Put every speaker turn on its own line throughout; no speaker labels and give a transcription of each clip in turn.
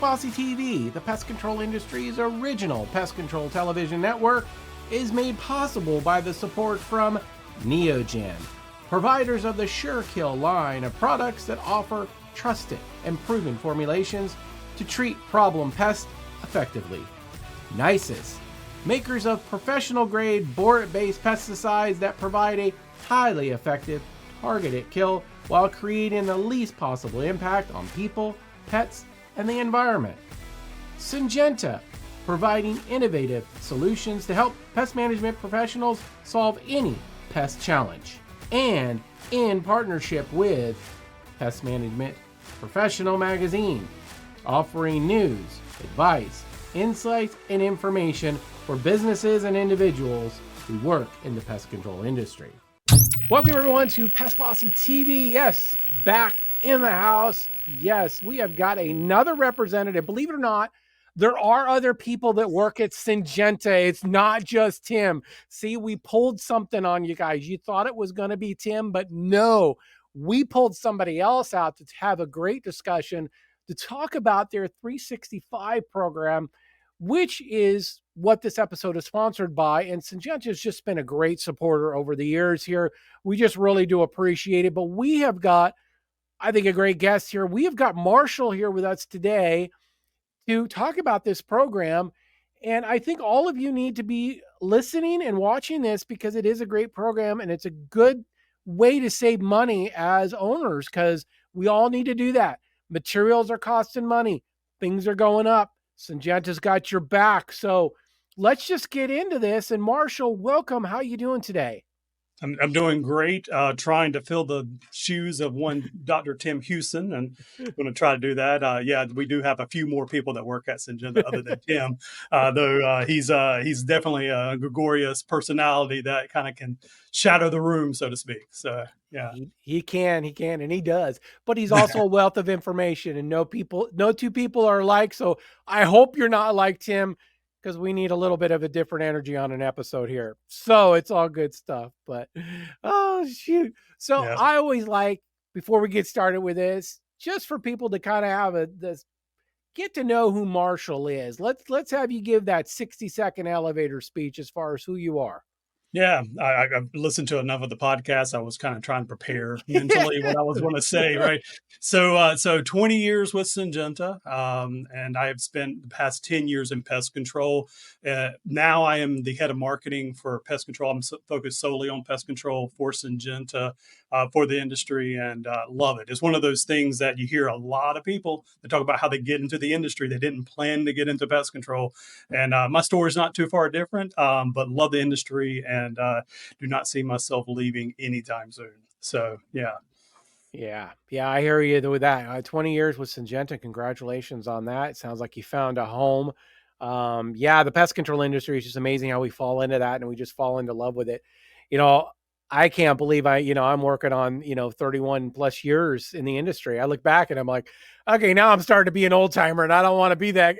Bossy TV, the pest control industry's original pest control television network, is made possible by the support from Neogen, providers of the SureKill line of products that offer trusted and proven formulations to treat problem pests effectively. Nisus, makers of professional-grade borax-based pesticides that provide a highly effective, targeted kill while creating the least possible impact on people, pets, and the environment. Syngenta, providing innovative solutions to help pest management professionals solve any pest challenge. And in partnership with Pest Management Professional Magazine, offering news, advice, insights, and information for businesses and individuals who work in the pest control industry. Welcome everyone to Pest Bossy TV. Yes, back in the house. Yes, we have got another representative. Believe it or not, there are other people that work at Syngenta. It's not just Tim. See, we pulled something on you guys. You thought it was going to be Tim, but no, we pulled somebody else out to have a great discussion to talk about their 365 program, which is what this episode is sponsored by. And Syngenta has just been a great supporter over the years here. We just really do appreciate it. But we have got, I think, a great guest here. We have got Marshall here with us today to talk about this program. And I think all of you need to be listening and watching this because it is a great program and it's a good way to save money as owners because we all need to do that. Materials are costing money. Things are going up. Syngenta's got your back. So let's just get into this. And Marshall, welcome. How you doing today?
I'm doing great, trying to fill the shoes of one Dr. Tim Houston, and I'm going to try to do that. Yeah, we do have a few more people that work at Syngenta other than Tim, though he's definitely a gregarious personality that kind of can shadow the room, so to speak. So, yeah.
He can, and he does. But he's also a wealth of information, and no two people are alike. So I hope you're not like Tim, because we need a little bit of a different energy on an episode here. So it's all good stuff. But, oh, shoot. So yeah. I always like, before we get started with this, just for people to kind of have this, get to know who Marshall is. Let's have you give that 60-second elevator speech as far as who you are.
Yeah, I've listened to enough of the podcast. I was kind of trying to prepare mentally what I was going to say, right? So 20 years with Syngenta, and I have spent the past 10 years in pest control. Now I am the head of marketing for pest control. I'm focused solely on pest control for Syngenta, for the industry, and love it. It's one of those things that you hear a lot of people that talk about how they get into the industry. They didn't plan to get into pest control, and my story is not too far different, but love the industry and do not see myself leaving anytime soon. So, yeah.
Yeah, I hear you with that. 20 years with Syngenta. Congratulations on that. It sounds like you found a home. The pest control industry is just amazing how we fall into that and we just fall into love with it. You know, I can't believe I'm working on, 31 plus years in the industry. I look back and I'm like, okay, now I'm starting to be an old timer and I don't want to be that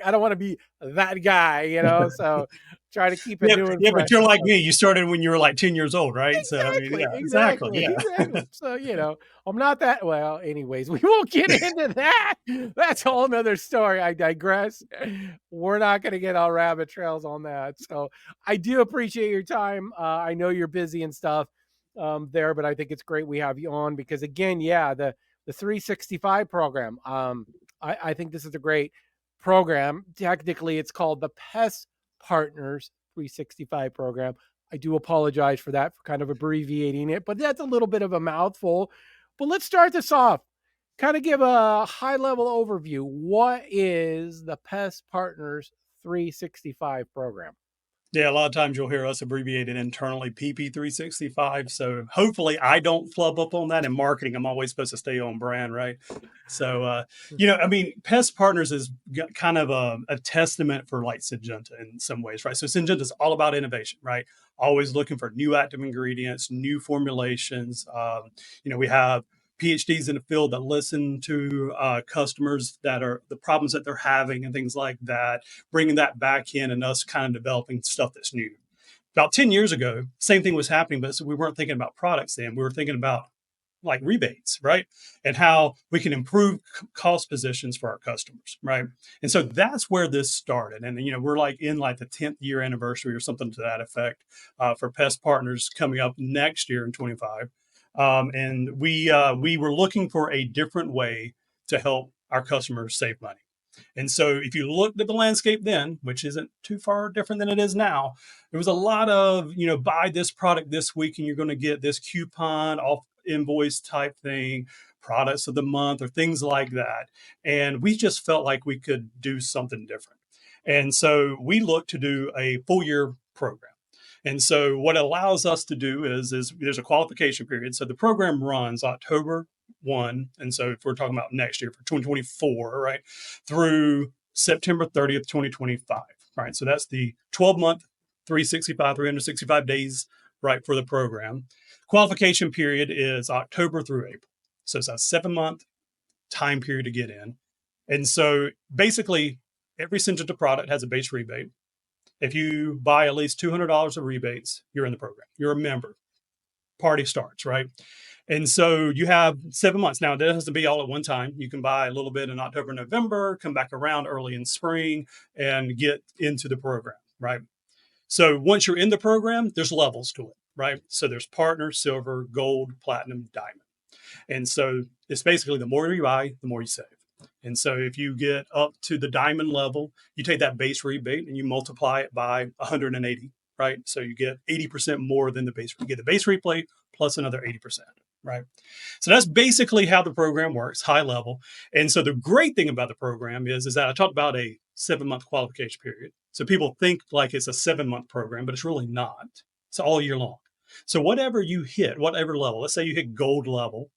guy, so try to keep it doing.
Yeah, but you're like me. You started when you were like 10 years old, right?
Exactly. Yeah. So, I'm not that well. Anyways, we won't get into that. That's a whole nother story. I digress. We're not going to get on rabbit trails on that. So I do appreciate your time. I know you're busy and stuff there, but I think it's great we have you on because again, the 365 program. I think this is a great program. Technically, it's called the PestPartners 365 program. I do apologize for that, for kind of abbreviating it, but that's a little bit of a mouthful. But let's start this off. Kind of give a high-level overview. What is the PestPartners 365 program?
Yeah, a lot of times you'll hear us abbreviated internally PP365. So hopefully I don't flub up on that. In marketing, I'm always supposed to stay on brand, right? So, PestPartners is kind of a testament for like Syngenta in some ways, right? So Syngenta is all about innovation, right? Always looking for new active ingredients, new formulations. We have PhDs in the field that listen to customers that are the problems that they're having and things like that, bringing that back in and us kind of developing stuff that's new. About 10 years ago, same thing was happening, but we weren't thinking about products then. We were thinking about like rebates, right? And how we can improve cost positions for our customers, right? And so that's where this started. And, we're like in like the 10th year anniversary or something to that effect for Pest Partners coming up next year in 25. And we were looking for a different way to help our customers save money. And so if you looked at the landscape then, which isn't too far different than it is now, there was a lot of, buy this product this week and you're going to get this coupon off invoice type thing, products of the month or things like that. And we just felt like we could do something different. And so we looked to do a full year program. And so what it allows us to do is there's a qualification period. So the program runs October 1. And so if we're talking about next year for 2024, right, through September 30th, 2025, right? So that's the 12-month, 365 days, right, for the program. Qualification period is October through April. So it's a 7-month time period to get in. And so basically every Syngenta product has a base rebate. If you buy at least $200 of rebates, you're in the program. You're a member. Party starts, right? And so you have 7 months. Now, it doesn't have to be all at one time. You can buy a little bit in October, November, come back around early in spring and get into the program, right? So once you're in the program, there's levels to it, right? So there's partner, silver, gold, platinum, diamond. And so it's basically the more you buy, the more you save. And so if you get up to the diamond level, you take that base rebate and you multiply it by 180, right? So you get 80% more than the base. You get the base rebate plus another 80%, right? So that's basically how the program works, high level. And so the great thing about the program is that I talked about a 7-month qualification period. So people think like it's a 7-month program, but it's really not. It's all year long. So whatever you hit, whatever level, let's say you hit gold level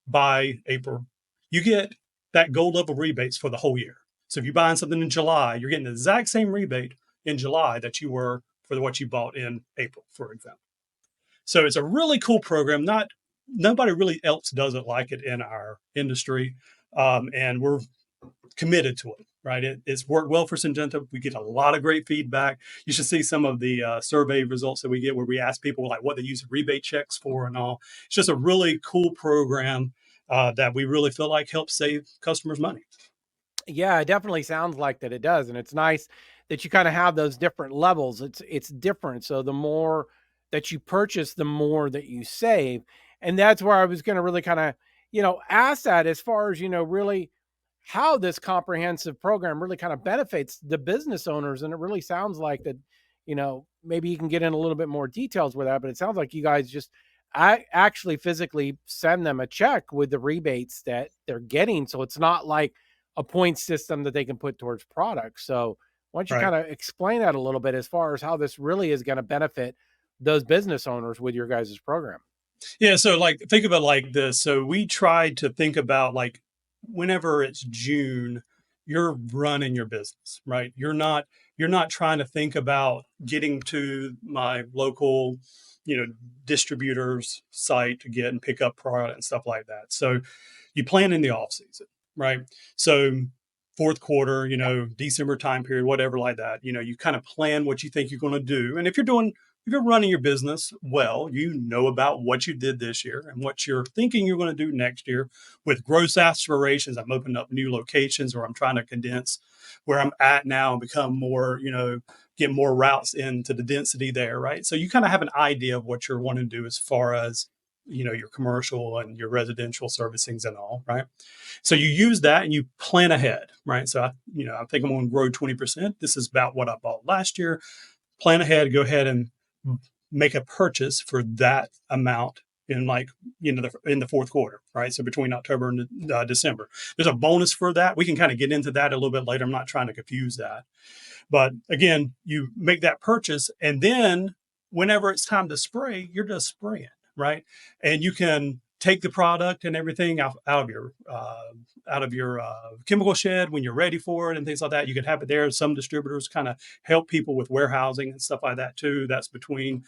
by April, you get that gold level rebates for the whole year. So if you're buying something in July, you're getting the exact same rebate in July that you were for what you bought in April, for example. So it's a really cool program. Nobody really else does it like it in our industry, and we're committed to it. Right? It's worked well for Syngenta. We get a lot of great feedback. You should see some of the survey results that we get where we ask people like what they use rebate checks for and all. It's just a really cool program that we really feel like helps save customers money.
Yeah, it definitely sounds like that it does. And it's nice that you kind of have those different levels. It's different. So the more that you purchase, the more that you save. And that's where I was going to really kind of, ask that as far as, really how this comprehensive program really kind of benefits the business owners. And it really sounds like that, maybe you can get in a little bit more details with that, but it sounds like you guys just actually physically send them a check with the rebates that they're getting. So it's not like a point system that they can put towards products. So why don't you
Right.
kind of explain that a little bit as far as how this really is going to benefit those business owners with your guys' program?
Yeah. So like think about it like this. So we tried to think about like whenever it's June, you're running your business, right? You're not trying to think about getting to my local, distributor's site to get and pick up product and stuff like that. So you plan in the off season, right? So fourth quarter, December time period, whatever like that, you kind of plan what you think you're going to do. And if you're running your business well, you know about what you did this year and what you're thinking you're going to do next year with growth aspirations. I'm opening up new locations or I'm trying to condense where I'm at now and become more, get more routes into the density there, right? So you kind of have an idea of what you're wanting to do as far as, your commercial and your residential servicings and all, right? So you use that and you plan ahead, right? So, I think I'm going to grow 20%. This is about what I bought last year. Plan ahead, go ahead and make a purchase for that amount in in the fourth quarter, right? So between October and December, there's a bonus for that. We can kind of get into that a little bit later. I'm not trying to confuse that, but again, you make that purchase, and then whenever it's time to spray, you're just spraying, right? And you can take the product and everything out of your chemical shed when you're ready for it and things like that. You can have it there. Some distributors kind of help people with warehousing and stuff like that too. That's between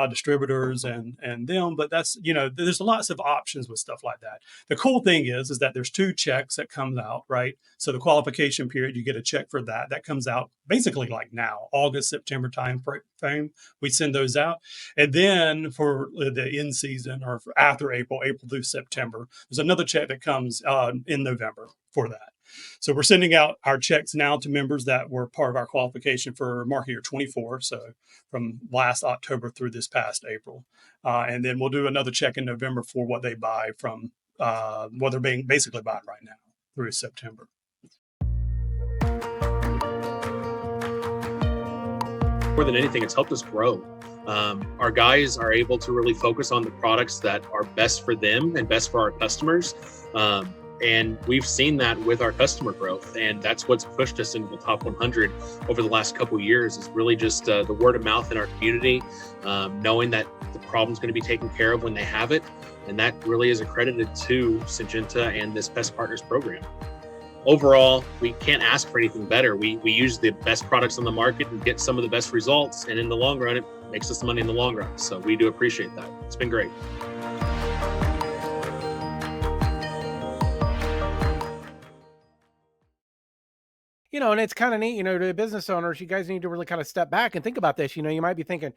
distributors and them. But that's, there's lots of options with stuff like that. The cool thing is that there's 2 checks that comes out, right? So the qualification period, you get a check for that. That comes out basically like now, August, September time frame. We send those out. And then for the in season or for after April April through September. There's another check that comes in November for that. So we're sending out our checks now to members that were part of our qualification for market year 24. So from last October through this past April. And then we'll do another check in November for what they buy from what they're basically buying right now through September.
More than anything, it's helped us grow. Our guys are able to really focus on the products that are best for them and best for our customers. And we've seen that with our customer growth. And that's what's pushed us into the top 100 over the last couple of years, is really just the word of mouth in our community, knowing that the problem's going to be taken care of when they have it. And that really is accredited to Syngenta and this PestPartners program. Overall, we can't ask for anything better. We use the best products on the market and get some of the best results. And in the long run, it makes us money in the long run. So we do appreciate that. It's been great.
And it's kind of neat, to business owners, you guys need to really kind of step back and think about this. You might be thinking,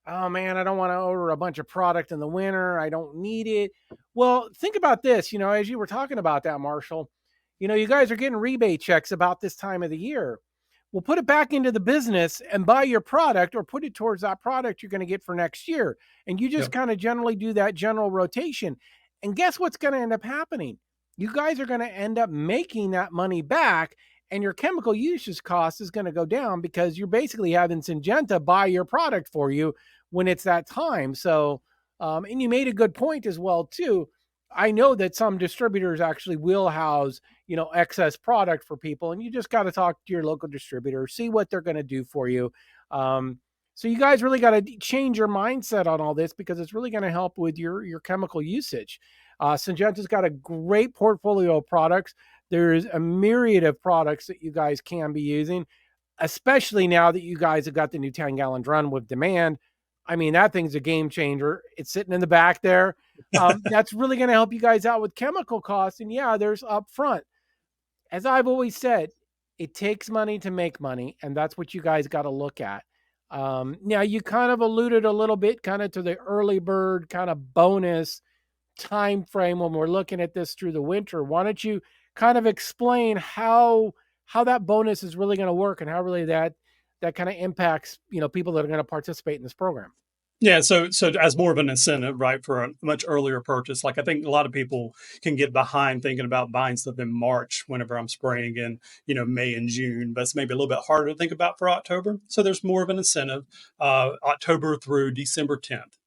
oh man, I don't want to order a bunch of product in the winter. I don't need it. Well, think about this, as you were talking about that, Marshall, you guys are getting rebate checks about this time of the year. Well, put it back into the business and buy your product, or put it towards that product you're going to get for next year. And you just kind of generally do that general rotation. And guess what's going to end up happening? You guys are going to end up making that money back, and your chemical usage cost is going to go down because you're basically having Syngenta buy your product for you when it's that time. So, and you made a good point as well, too. I know that some distributors actually will house, excess product for people, and you just got to talk to your local distributor, see what they're going to do for you. So you guys really got to change your mindset on all this, because it's really going to help with your chemical usage. Syngenta's got a great portfolio of products. There's a myriad of products that you guys can be using, especially now that you guys have got the new 10-gallon drum with demand. I mean, that thing's a game changer. It's sitting in the back there. That's really going to help you guys out with chemical costs. And yeah, there's upfront. As I've always said, it takes money to make money, and that's what you guys got to look at. Now, you kind of alluded a little bit kind of to the early bird kind of bonus time frame when we're looking at this through the winter. Why don't you kind of explain how that bonus is really going to work, and how really that kind of impacts, people that are going to participate in this program?
Yeah, so as more of an incentive, right, for a much earlier purchase. Like, I think a lot of people can get behind thinking about buying stuff in March whenever I'm spraying in, May and June, but it's maybe a little bit harder to think about for October. So there's more of an incentive, October through December 10th.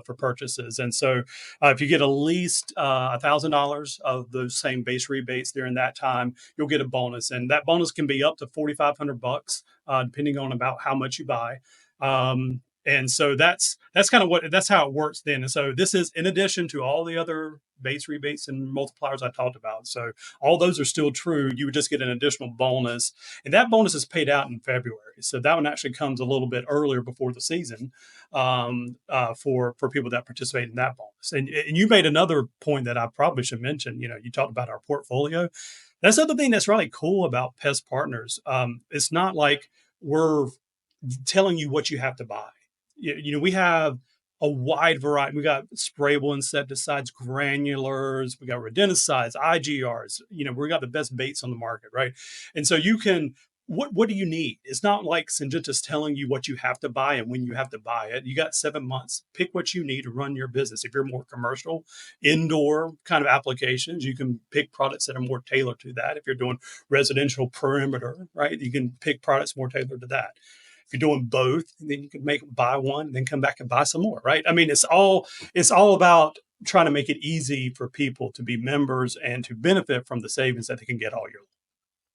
For purchases. And so if you get at least $1,000 of those same base rebates during that time, you'll get a bonus. And that bonus can be up to $4,500, depending on about how much you buy. And so that's how it works then. And so this is in addition to all the other base rebates and multipliers I talked about. So all those are still true. You would just get an additional bonus, and that bonus is paid out in February. So that one actually comes a little bit earlier before the season for people that participate in that bonus. And you made another point that I probably should mention. You talked about our portfolio. That's the other thing that's really cool about PestPartners. It's not like we're telling you what you have to buy. We have a wide variety. We got sprayable insecticides, granulars, we got rodenticides, IGRs. We got the best baits on the market, right? And so you can, what do you need? It's not like Syngenta's telling you what you have to buy and when you have to buy it. You got 7 months. Pick what you need to run your business. If you're more commercial, indoor kind of applications, you can pick products that are more tailored to that. If you're doing residential perimeter, right, you can pick products more tailored to that. If you're doing both, then you can buy one, then come back and buy some more, right? I mean, it's all about trying to make it easy for people to be members and to benefit from the savings that they can get all year long.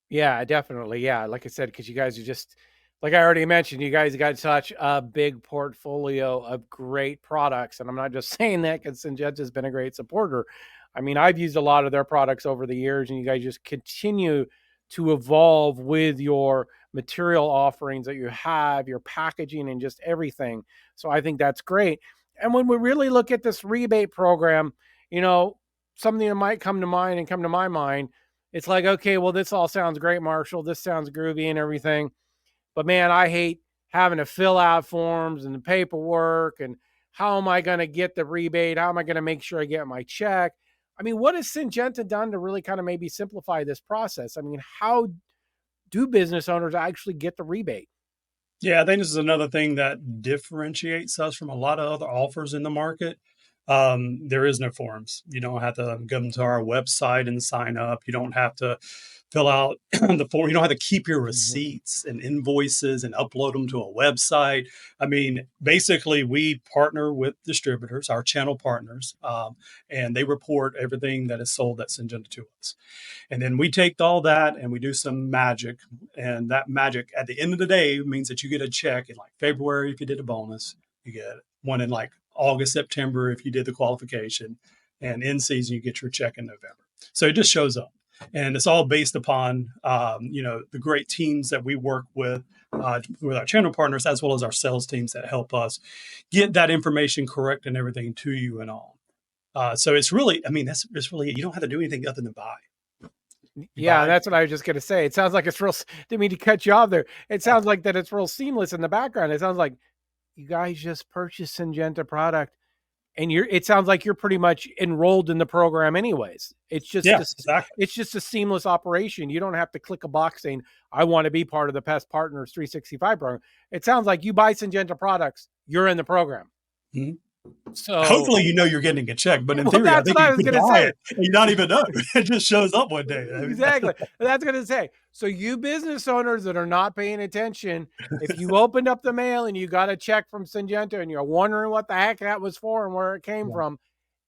Yeah, definitely. Yeah, like I said, because you guys are just, like I already mentioned, you guys got such a big portfolio of great products. And I'm not just saying that because Syngenta's been a great supporter. I mean, I've used a lot of their products over the years, and you guys just continue to evolve with your material offerings that you have, your packaging, and just everything. So I think that's great. And when we really look at this rebate program, something that might come to mind and come to my mind, it's like, okay, well, this all sounds great, Marshall. This sounds groovy and everything. But man, I hate having to fill out forms and the paperwork. And how am I going to get the rebate? How am I going to make sure I get my check? I mean, what has Syngenta done to really kind of maybe simplify this process? I mean, how do business owners actually get the rebate?
Yeah, I think this is another thing that differentiates us from a lot of other offers in the market. There is no forms. You don't have to go to our website and sign up. You don't have to fill out the form. You don't have to keep your receipts and invoices and upload them to a website. I mean, basically, we partner with distributors, our channel partners, and they report everything that is sold at Syngenta to us. And then we take all that and we do some magic. And that magic at the end of the day means that you get a check in like February if you did a bonus, you get one in like August, September if you did the qualification, and in season you get your check in November. So it just shows up. And it's all based upon the great teams that we work with our channel partners, as well as our sales teams that help us get that information correct and everything to you and all. So it's really, I mean, it's really, you don't have to do anything other than buy.
Yeah, that's what I was just going to say. It sounds like it's real. Didn't mean to cut you off there. It sounds like that it's real seamless in the background. It sounds like you guys just purchased Syngenta product, and it sounds like you're pretty much enrolled in the program anyways. It's just
exactly.
It's just a seamless operation. You don't have to click a box saying I want to be part of the PestPartners 365 program. It sounds like you buy Syngenta products, you're in the program.
Mm-hmm.
So
hopefully, you're getting a check, but in theory, I think you could buy it and you not even know. It just shows up one day.
Exactly. That's going to say. So you business owners that are not paying attention, if you opened up the mail and you got a check from Syngenta and you're wondering what the heck that was for and where it came from,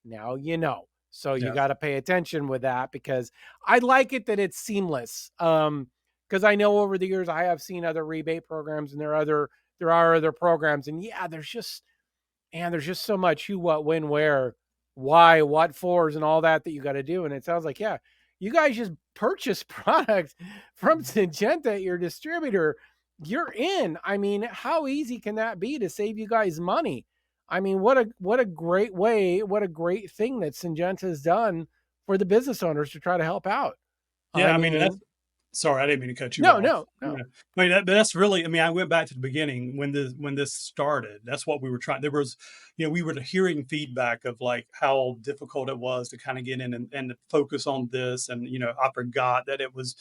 now you know. So you got to pay attention with that, because I like it that it's seamless. Because I know over the years I have seen other rebate programs, and there are other programs, and there's just so much who, what, when, where, why, what fors, and all that you got to do. And it sounds like, you guys just purchase product from Syngenta, your distributor. You're in. I mean, how easy can that be to save you guys money? I mean, what a great way, what a great thing that Syngenta has done for the business owners to try to help out.
Yeah, I mean that's, sorry, I didn't mean to cut you
off.
No. I mean, that's really, I mean, I went back to the beginning when this started. That's what we were trying. There was, we were hearing feedback of like how difficult it was to kind of get in and focus on this. And, I forgot that it was,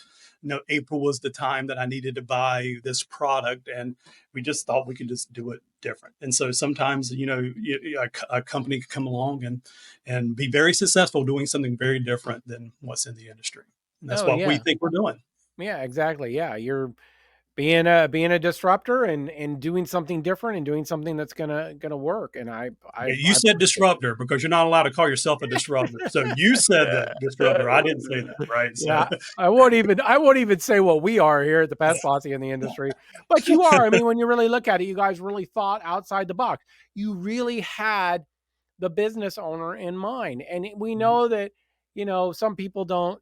April was the time that I needed to buy this product. And we just thought we could just do it different. And so sometimes, a company could come along and be very successful doing something very different than what's in the industry. And that's what we think we're doing.
Yeah, exactly. Yeah, you're being a disruptor and doing something different and doing something that's gonna work. And I
said disruptor because you're not allowed to call yourself a disruptor. So you said that disruptor. I didn't say that, right? So.
Yeah, I won't even say what we are here at the Pest Posse in the industry, but you are. I mean, when you really look at it, you guys really thought outside the box. You really had the business owner in mind, and we know that some people don't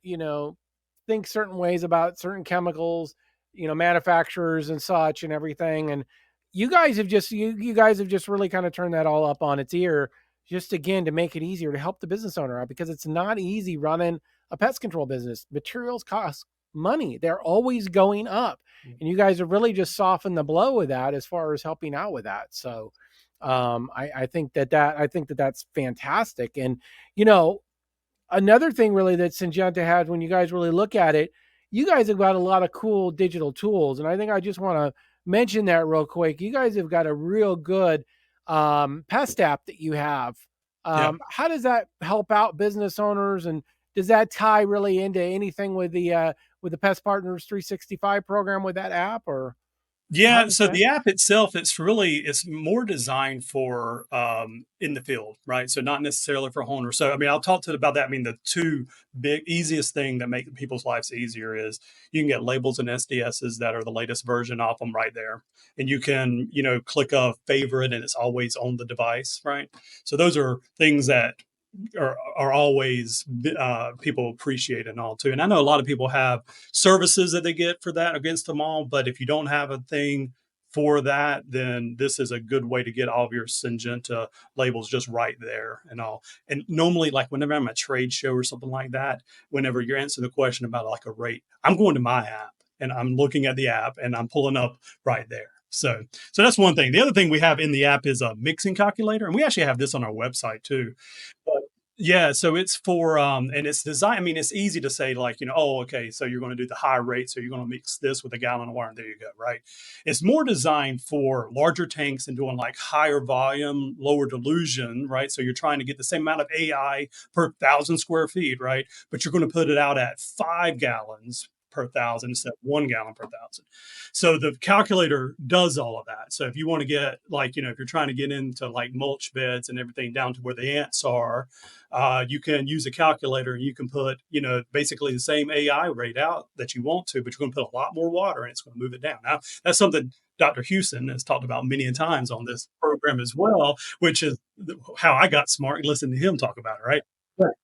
think certain ways about certain chemicals, manufacturers and such and everything. And you guys have just really kind of turned that all up on its ear, just again to make it easier to help the business owner out, because it's not easy running a pest control business. Materials cost money. They're always going up. And you guys have really just softened the blow with that as far as helping out with that. So I think that's fantastic. And another thing really that Syngenta had, when you guys really look at it, you guys have got a lot of cool digital tools. And I think I just want to mention that real quick. You guys have got a real good pest app that you have. How does that help out business owners? And does that tie really into anything with the PestPartners 365 program with that app? Or
yeah, so the app itself, it's more designed for in the field, right? So not necessarily for homeowners. So I mean, I'll talk about that. I mean, the two easiest thing that make people's lives easier is you can get labels and SDSs that are the latest version of them right there, and you can click a favorite and it's always on the device, right? So those are things that are always people appreciate and all too. And I know a lot of people have services that they get for that against them all, but if you don't have a thing for that, then this is a good way to get all of your Syngenta labels just right there and all. And normally, like whenever I'm at a trade show or something like that, whenever you're answering the question about like a rate, I'm going to my app and I'm looking at the app and I'm pulling up right there. So that's one thing. The other thing we have in the app is a mixing calculator, and we actually have this on our website too. But yeah, so it's for and it's designed. I mean, it's easy to say like, oh, okay, so you're going to do the high rate, so you're going to mix this with a gallon of water, and there you go, right? It's more designed for larger tanks and doing like higher volume, lower dilution, right? So you're trying to get the same amount of AI per 1,000 square feet, right? But you're going to put it out at 5 gallons per thousand instead of 1 gallon per thousand. So the calculator does all of that. So if you want to get like, if you're trying to get into like mulch beds and everything down to where the ants are, you can use a calculator and you can put, basically the same AI rate out that you want to, but you're going to put a lot more water and it's going to move it down. Now, that's something Dr. Houston has talked about many times on this program as well, which is how I got smart and listened to him talk about it, right? Right.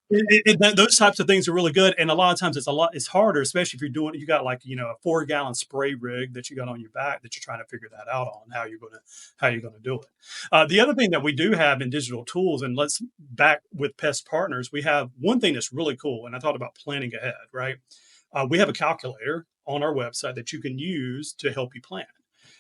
Those types of things are really good, and a lot of times it's harder, especially if you're doing. You got like a 4 gallon spray rig that you got on your back that you're trying to figure that out on how you're gonna do it. The other thing that we do have in digital tools, and let's back with Pest Partners, we have one thing that's really cool, and I thought about planning ahead. Right, we have a calculator on our website that you can use to help you plan.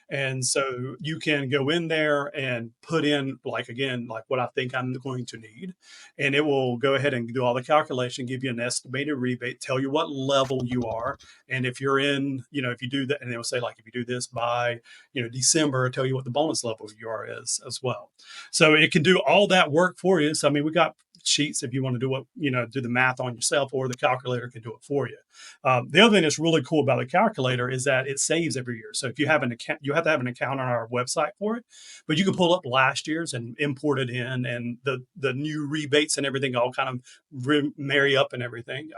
And so you can go in there and put in like, again, like what I think I'm going to need. And it will go ahead and do all the calculation, give you an estimated rebate, tell you what level you are. And if you're in, if you do that, and they'll say like, if you do this by, December, tell you what the bonus level you are is as well. So it can do all that work for you. So, I mean, we got sheets if you want to do the math on yourself, or the calculator can do it for you. The other thing that's really cool about the calculator is that it saves every year. So if you have an account, you have to have an account on our website for it, but you can pull up last year's and import it in, and the new rebates and everything all kind of marry up and everything.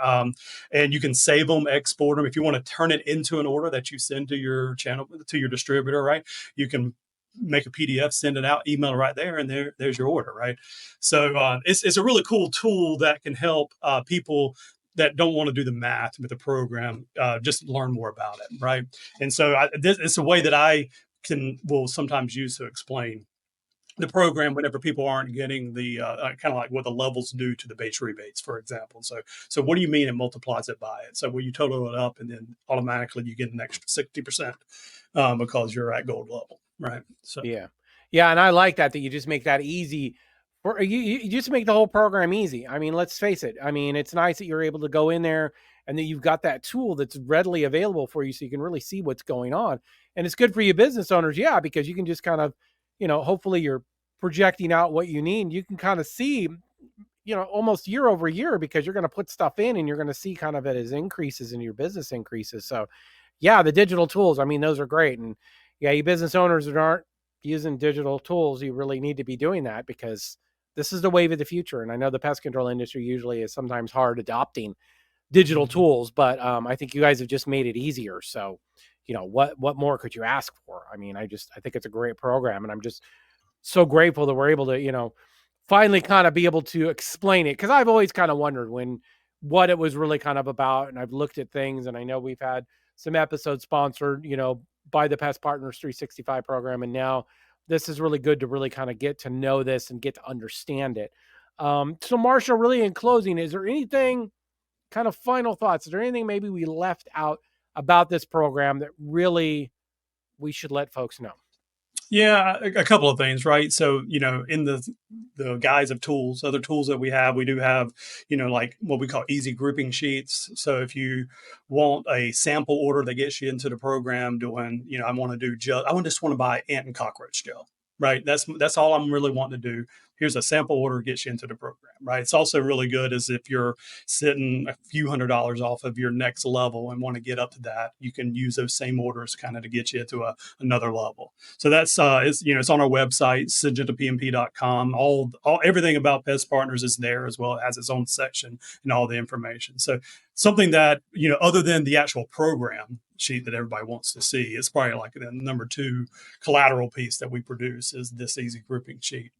And you can save them, export them. If you want to turn it into an order that you send to your channel, to your distributor, right? You can make a PDF, send it out, email it right there, and there's your order, right? So it's a really cool tool that can help people that don't want to do the math with the program just learn more about it, right? And so it's a way that I will sometimes use to explain the program whenever people aren't getting the kind of like what the levels do to the base rebates, for example. So what do you mean it multiplies it by it? So when you total it up, and then automatically you get an extra 60% because you're at gold level, right? So
yeah, and I like that you just make that easy. For you just make the whole program easy. I mean, let's face it. I mean, it's nice that you're able to go in there and that you've got that tool that's readily available for you, so you can really see what's going on. And it's good for you business owners, yeah, because you can just kind of, hopefully you're projecting out what you need. You can kind of see, almost year over year, because you're going to put stuff in and you're going to see kind of it as increases in your business increases. So yeah, the digital tools, I mean, those are great. And yeah, you business owners that aren't using digital tools, you really need to be doing that, because this is the wave of the future. And I know the pest control industry usually is sometimes hard adopting digital tools, but I think you guys have just made it easier. So, what more could you ask for? I mean, I think it's a great program, and I'm just so grateful that we're able to, finally kind of be able to explain it. Because I've always kind of wondered what it was really kind of about. And I've looked at things, and I know we've had some episodes sponsored, by the Pest Partners 365 program. And now this is really good to really kind of get to know this and get to understand it. So Marshall, really in closing, is there anything kind of final thoughts? Is there anything maybe we left out about this program that really we should let folks know?
Yeah, a couple of things, right? So, in the guise of tools, other tools that we do have, like what we call easy grouping sheets. So if you want a sample order that gets you into the program doing, I just want to buy ant and cockroach gel, right? That's all I'm really wanting to do. Here's a sample order, gets you into the program, right? It's also really good as if you're sitting a few $100s off of your next level and want to get up to that, you can use those same orders kind of to get you to another level. So that's it's on our website, syngentapmp.com. All everything about Pest Partners is there, as well as its own section and all the information. So something that, other than the actual program sheet that everybody wants to see, it's probably like the number 2 collateral piece that we produce is this easy grouping sheet.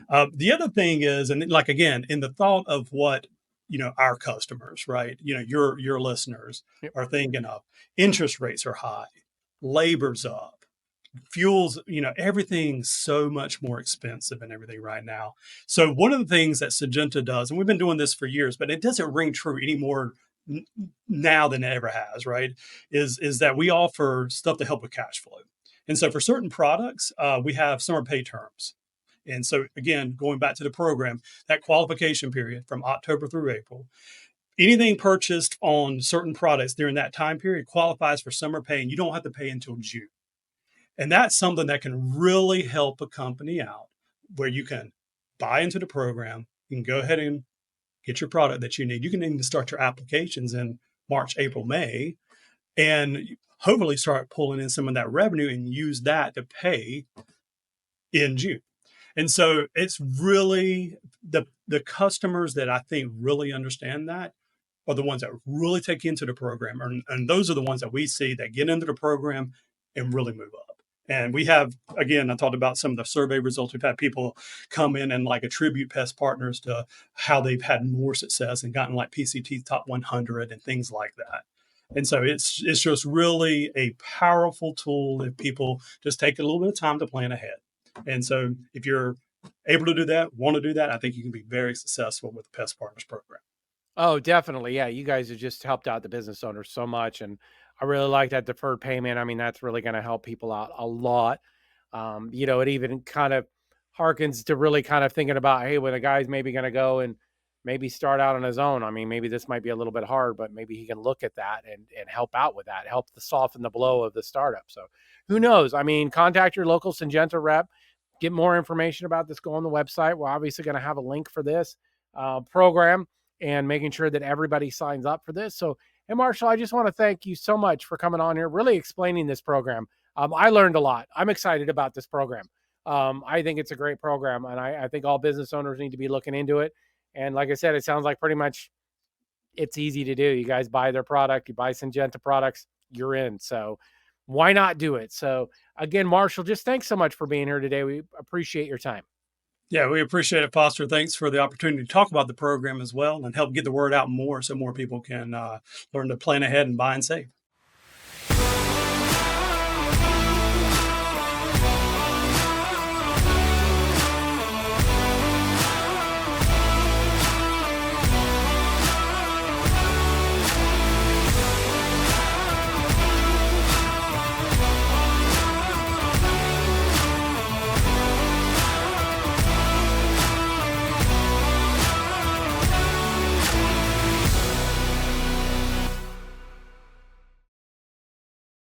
The other thing is, and like, again, in the thought of what, our customers, right? Your listeners are thinking of, interest rates are high, labor's up, fuels, everything's so much more expensive and everything right now. So one of the things that Syngenta does, and we've been doing this for years, but it doesn't ring true anymore now than it ever has, right? Is that we offer stuff to help with cash flow. And so for certain products, we have summer pay terms. And so again, going back to the program, that qualification period from October through April, anything purchased on certain products during that time period qualifies for summer pay, and you don't have to pay until June. And that's something that can really help a company out, where you can buy into the program, you can go ahead and get your product that you need. You can even start your applications in March, April, May, and hopefully start pulling in some of that revenue and use that to pay in June. And so it's really the customers that I think really understand that are the ones that really take into the program. And those are the ones that we see that get into the program and really move up. And we have, again, I talked about some of the survey results. We've had people come in and like attribute Pest Partners to how they've had more success and gotten like PCT top 100 and things like that. And so it's just really a powerful tool if people just take a little bit of time to plan ahead. And so if you're able to do that, want to do that, I think you can be very successful with the Pest Partners program.
Oh, definitely. Yeah, you guys have just helped out the business owners so much, and I really like that deferred payment. I mean, that's really going to help people out a lot. It even kind of harkens to really kind of thinking about, hey, when a guy's maybe going to go and maybe start out on his own. I mean, maybe this might be a little bit hard, but maybe he can look at that and help out with that, help to soften the blow of the startup. So who knows? I mean, contact your local Syngenta rep, get more information about this. Go on the website. We're obviously going to have a link for this program, and making sure that everybody signs up for this. So, hey, Marshall, I just want to thank you so much for coming on here, really explaining this program. I learned a lot. I'm excited about this program. I think it's a great program, and I think all business owners need to be looking into it. And like I said, it sounds like pretty much it's easy to do. You guys buy their product, you buy Syngenta products, you're in. So why not do it? So again, Marshall, just thanks so much for being here today. We appreciate your time.
Yeah, we appreciate it, Foster. Thanks for the opportunity to talk about the program as well and help get the word out more so more people can learn to plan ahead and buy and save.